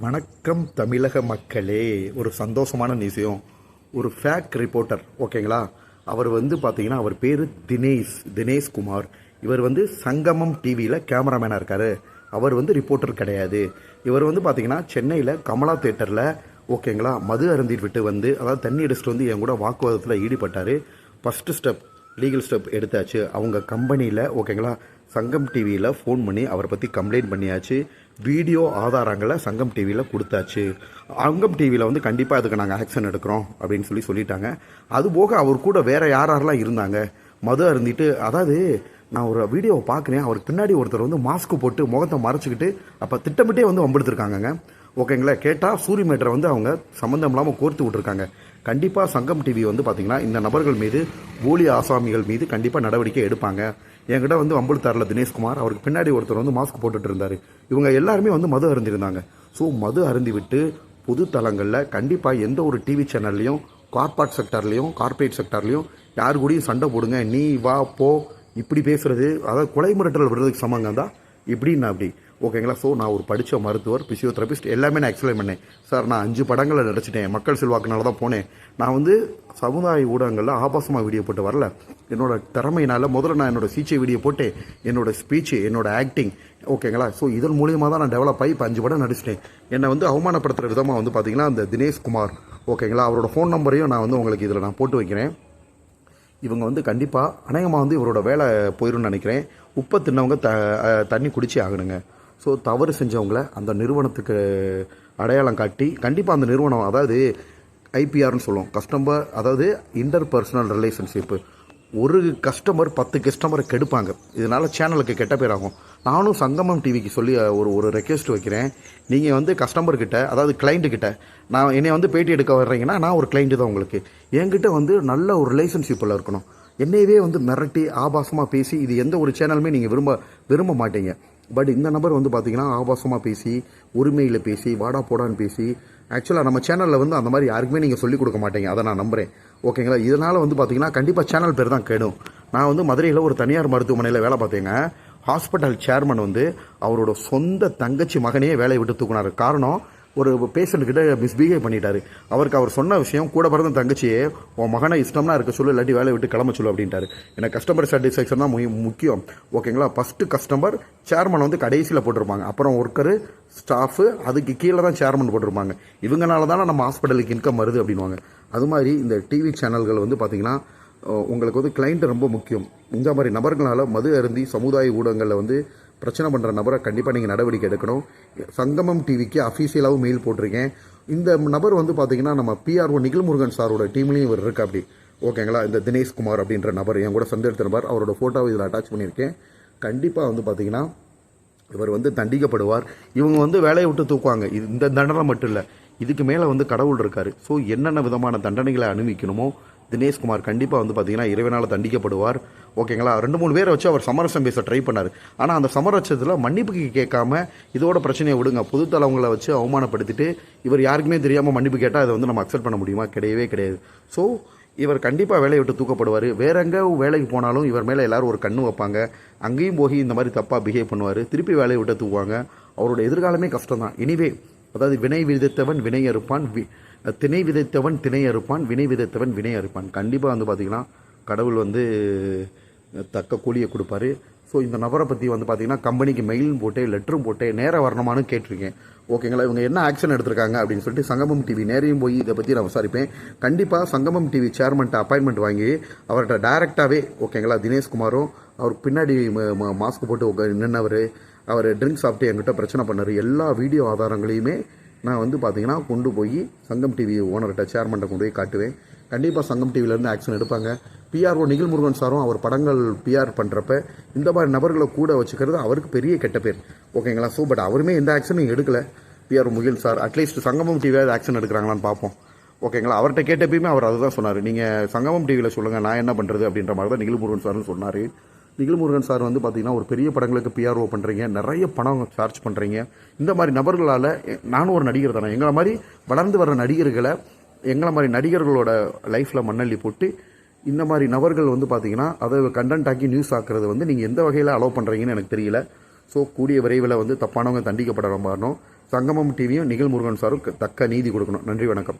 வணக்கம் தமிழக மக்களே. ஒரு சந்தோஷமான விஷயம். ஒரு ஃபேக் ரிப்போர்ட்டர், ஓகேங்களா? அவர் பார்த்தீங்கன்னா அவர் பேர் தினேஷ் குமார். இவர் சங்கமம் டிவியில் கேமராமேனாக இருக்கார். அவர் ரிப்போர்ட்டர் கிடையாது. இவர் பார்த்தீங்கன்னா சென்னையில் கமலா தேட்டரில், ஓகேங்களா, மது அருந்திட்டு விட்டு அதாவது தண்ணி அடிச்சுட்டு என் கூட வாக்குவாதத்தில் ஈடுபட்டார். ஃபஸ்ட்டு ஸ்டெப் லீகல் ஸ்டெப் எடுத்தாச்சு. அவங்க கம்பெனியில், ஓகேங்களா, சங்கம் டிவியில் ஃபோன் பண்ணி அவரை பற்றி கம்ப்ளைண்ட் பண்ணியாச்சு. வீடியோ ஆதாரங்களை சங்கம் டிவியில் கொடுத்தாச்சு. சங்கம் டிவியில் கண்டிப்பாக அதுக்கு நாங்கள் ஆக்ஷன் எடுக்கிறோம் அப்படின்னு சொல்லிட்டாங்க. அதுபோக அவர் கூட வேறு யாரெல்லாம் இருந்தாங்க மது அருந்திட்டு, அதாவது நான் ஒரு வீடியோவை பார்க்குறேன். அவருக்கு பின்னாடி ஒருத்தர் மாஸ்க் போட்டு முகத்தை மறைச்சிக்கிட்டு அப்போ திட்டமிட்டே வம்பெடுத்துருக்காங்கங்க. ஓகேங்களா? கேட்டால் சூரிய மேட்டரை அவங்க சம்மந்தம் இல்லாமல் கோர்த்து விட்டுருக்காங்க. கண்டிப்பாக சங்கம் டிவி பார்த்தீங்கன்னா இந்த நபர்கள் மீது, போலி ஆசாமிகள் மீது கண்டிப்பாக நடவடிக்கை எடுப்பாங்க. என்கிட்ட வம்புழுத்தாரில் தினேஷ்குமார், அவருக்கு பின்னாடி ஒருத்தர் மாஸ்க் போட்டுட்டு இருந்தார். இவங்க எல்லாருமே மது அருந்திருந்தாங்க. ஸோ மது அருந்தி விட்டு பொது தளங்களில் கண்டிப்பாக எந்த ஒரு டிவி சேனல்லையும், கார்பரேட் செக்டார்லையும் யாரு கூடயும் சண்டை போடுங்க, நீ வா போ இப்படி பேசுறது, அதாவது கொலை மிரட்டல் விடுறதுக்கு சமங்க தான் இப்படின்னு அப்படி, ஓகேங்களா? ஸோ நான் ஒரு படித்த மருத்துவர், பிசியோதெரபிஸ்ட், எல்லாமே நான் எக்ஸ்பிளைன் பண்ணேன். சார், நான் 5 படங்களை நடிச்சிட்டேன், மக்கள் செல்வாக்குனால தான் போனேன். நான் சமுதாய ஊடகங்களில் ஆபாசமாக வீடியோ போட்டு வரல. என்னோட திறமையினால முதல்ல நான் என்னோட சிகிச்சை வீடியோ போட்டேன், என்னோட ஸ்பீச்சு, என்னோட ஆக்டிங், ஓகேங்களா? ஸோ இதன் மூலியமாக தான் நான் டெவலப் ஆகி இப்போ 5 படம் நடிச்சிட்டேன். என்னை அவமானப்படுத்துகிற விதமாக பார்த்தீங்கன்னா அந்த தினேஷ்குமார், ஓகேங்களா, அவரோட ஃபோன் நம்பரையும் நான் உங்களுக்கு இதில் நான் போட்டு வைக்கிறேன். இவங்க கண்டிப்பாக அநேகமாக இவரோட வேலை போயிடும்னு நினைக்கிறேன். உப்பை தின்னவங்க தண்ணி குடிச்சே ஆகணுங்க. ஸோ தவறு செஞ்சவங்கள அந்த நிறுவனத்துக்கு அடையாளம் காட்டி கண்டிப்பாக அந்த நிறுவனம், அதாவது ஐபிஆர்னு சொல்லுவோம், கஸ்டமர், அதாவது இன்டர்பர்சனல் ரிலேஷன்ஷிப்பு. ஒரு கஸ்டமர் 10 கஸ்டமரை கெடுப்பாங்க. இதனால் சேனலுக்கு கெட்ட பேர் ஆகும். நானும் சங்கமம் டிவிக்கு சொல்லி ஒரு ரெக்வெஸ்ட் வைக்கிறேன். நீங்கள் கஸ்டமர்கிட்ட, அதாவது கிளைண்ட்டுக்கிட்ட, நான் என்னை பேட்டி எடுக்க வர்றீங்கன்னா நான் ஒரு கிளைண்ட்டு தான் உங்களுக்கு. என்கிட்ட நல்ல ஒரு ரிலேஷன்ஷிப்பில் இருக்கணும். என்னையவே மிரட்டி ஆபாசமாக பேசி இது எந்த ஒரு சேனலுமே நீங்கள் விரும்ப மாட்டீங்க. பட் இந்த நபர் பார்த்தீங்கன்னா ஆபாசமாக பேசி, உரிமையில் பேசி, வாடா போடான்னு பேசி, ஆக்சுவலாக நம்ம சேனலில் அந்த மாதிரி யாருக்குமே நீங்கள் சொல்லிக் கொடுக்க மாட்டீங்க. அதை நான் நம்புகிறேன், ஓகேங்களா? இதனால் பார்த்தீங்கன்னா கண்டிப்பாக சேனல் பேர் தான் கெடும். நான் மதுரையில் ஒரு தனியார் மருத்துவமனையில் வேலை பார்த்தேங்க. ஹாஸ்பிட்டல் சேர்மன் அவரோட சொந்த தங்கச்சி மகனையே வேலையை விட்டு தூக்குனார். காரணம், ஒரு பேஷண்ட்கிட்ட மிஸ்பிஹேவ் பண்ணிட்டாரு. அவர் சொன்ன விஷயம், கூட பிறந்த தங்கச்சியே உன் மகனை இஷ்டம்னா இருக்க சொல்லு, இல்லாட்டி வேலையை விட்டு கிளம்ப சொல்லு அப்படின்ட்டாரு. எனக்கு கஸ்டமர் சாட்டிஸ்ஃபேக்ஷன் தான் முக்கியம், ஓகேங்களா? ஃபஸ்ட்டு கஸ்டமர், சேர்மன் கடைசியில் போட்டிருப்பாங்க. அப்புறம் ஒர்க்கரு, ஸ்டாஃபு, அதுக்கு கீழே தான் சேர்மன் போட்டிருப்பாங்க. இவங்கனால தானே நம்ம ஹாஸ்பிட்டலுக்கு இன்கம் வருது அப்படின்வாங்க. அது மாதிரி இந்த டிவி சேனல்கள் பார்த்தீங்கன்னா உங்களுக்கு கிளைண்ட் ரொம்ப முக்கியம். இந்த மாதிரி நபர்களால் மது அருந்தி சமுதாய ஊடகங்களில் பிரச்சனை பண்ணுற நபரை கண்டிப்பாக நீங்கள் நடவடிக்கை எடுக்கணும். சங்கமம் டிவிக்கு அஃபீஷியலாகவும் மெயில் போட்டிருக்கேன். இந்த நபர் பார்த்தீங்கன்னா நம்ம பிஆர்ஓ நிகில்முருகன் சாரோட டீம்லேயும் இவர் இருக்கா அப்படி, ஓகேங்களா? இந்த தினேஷ்குமார் அப்படின்ற நபர் என் கூட சந்தேகத்த நபர், அவரோட ஃபோட்டோவை இதில் அட்டாச் பண்ணியிருக்கேன். கண்டிப்பாக பார்த்தீங்கன்னா இவர் தண்டிக்கப்படுவார். இவங்க வேலையை விட்டு தூக்குவாங்க. இந்த தண்டனை மட்டும் இல்லை, இதுக்கு மேலே கடவுள் இருக்கார். ஸோ என்னென்ன விதமான தண்டனைகளை அனுபவிக்கணுமோ தினேஷ்குமார் கண்டிப்பாக பார்த்தீங்கன்னா இறைவனால் தண்டிக்கப்படுவார், ஓகேங்களா? 2-3 பேரை வச்சு அவர் சமரசம் பேச ட்ரை பண்ணார். ஆனால் அந்த சமரசத்தில் மன்னிப்புக்கு கேட்காம இதோட பிரச்சனையை விடுங்க, பொதுத்தளவங்களை வச்சு அவமானப்படுத்திட்டு இவர் யாருக்குமே தெரியாமல் மன்னிப்பு கேட்டால் அதை நம்ம அக்செப்ட் பண்ண முடியுமா? கிடையவே கிடையாது. ஸோ இவர் கண்டிப்பாக வேலையை விட்டு தூக்கப்படுவார். வேற எங்கே வேலைக்கு போனாலும் இவர் மேலே எல்லோரும் ஒரு கண்ணு வைப்பாங்க. அங்கேயும் போய் இந்த மாதிரி தப்பாக பிஹேவ் பண்ணுவார். திருப்பி வேலையை விட்டு தூக்குவாங்க. அவரோட எதிர்காலமே கஷ்டம் தான். எனிவே, அதாவது வினை விதைத்தவன் வினை அறுப்பான், திணை விதைத்தவன் திணை அறுப்பான், வினை விதைத்தவன் வினை அறுப்பான். கண்டிப்பாக பார்த்தீங்கன்னா கடவுள் தக்க கூலியை கொடுப்பாரு. ஸோ இந்த நபரை பற்றி பார்த்தீங்கன்னா கம்பெனிக்கு மெயிலும் போட்டு, லெட்டரும் போட்டு, நேராக வரணுமானு கேட்டிருக்கேன், ஓகேங்களா? இவங்க என்ன ஆக்ஷன் எடுத்திருக்காங்க அப்படின்னு சொல்லிட்டு சங்கமம் டிவி நேரையும் போய் இதை பற்றி நான் விசாரிப்பேன். கண்டிப்பாக சங்கமம் டிவி சேர்மன்ட்ட அப்பாயின்மெண்ட் வாங்கி அவர்கிட்ட டைரெக்டாகவே, ஓகேங்களா, தினேஷ்குமாரும் அவருக்கு பின்னாடி மாஸ்க் போட்டு நின்னவர், அவர் ட்ரிங்க்ஸ் சாப்பிட்டு என்கிட்ட பிரச்சனை பண்ணார். எல்லா வீடியோ ஆதாரங்களையுமே நான் பார்த்தீங்கன்னா கொண்டு போய் சங்கம் டிவி ஓனர்கிட்ட, சேர்மன்ட்ட கொண்டு போய் காட்டுவேன். கண்டிப்பாக சங்கம் டிவிலேருந்து ஆக்ஷன் எடுப்பாங்க. பிஆர்ஓ நிகில்முருகன் சாரும் அவர் படங்கள் பிஆர் பண்ணுறப்ப இந்த மாதிரி நபர்களை கூட வச்சுக்கிறது அவருக்கு பெரிய கெட்ட பேர், ஓகேங்களா? ஸோ பட் அவருமே எந்த ஆக்ஷனும் எடுக்கலை. பிஆர்ஓ முகில் சார் அட்லீஸ்ட் சங்கமம் டிவியாவது ஆக்ஷன் எடுக்கிறாங்களான்னு பார்ப்போம், ஓகேங்களா? அவர்கிட்ட கேட்டப்பயுமே அவர் அதுதான் சொன்னார், நீங்கள் சங்கமம் டிவியில் சொல்லுங்கள், நான் என்ன பண்ணுறது அப்படின்ற மாதிரி தான் நிகில்முருகன் சார்னு சொன்னார். நிகில்முருகன் சார் பார்த்தீங்கன்னா ஒரு பெரிய படங்களுக்கு பிஆர்ஓ பண்ணுறீங்க, நிறைய பணம் சார்ஜ் பண்ணுறீங்க. இந்த மாதிரி நபர்களால், நானும் ஒரு நடிகர் தானே, எங்களை மாதிரி வளர்ந்து வர நடிகர்களை, எங்களை மாதிரி நடிகர்களோட லைஃப்பில் மண்ணள்ளி போட்டு இந்த மாதிரி நபர்கள் பார்த்தீங்கன்னா அதை கண்டென்ட் ஆக்கி நியூஸ் ஆக்குறது நீங்கள் எந்த வகையில் அலோவ் பண்ணுறீங்கன்னு எனக்கு தெரியல. ஸோ கூடிய விரைவில் தப்பானவங்க தண்டிக்கப்பட வரணும். சங்கமம் டிவியும் நிகழ் முருகன் சாரும் தக்க நீதி கொடுக்கணும். நன்றி, வணக்கம்.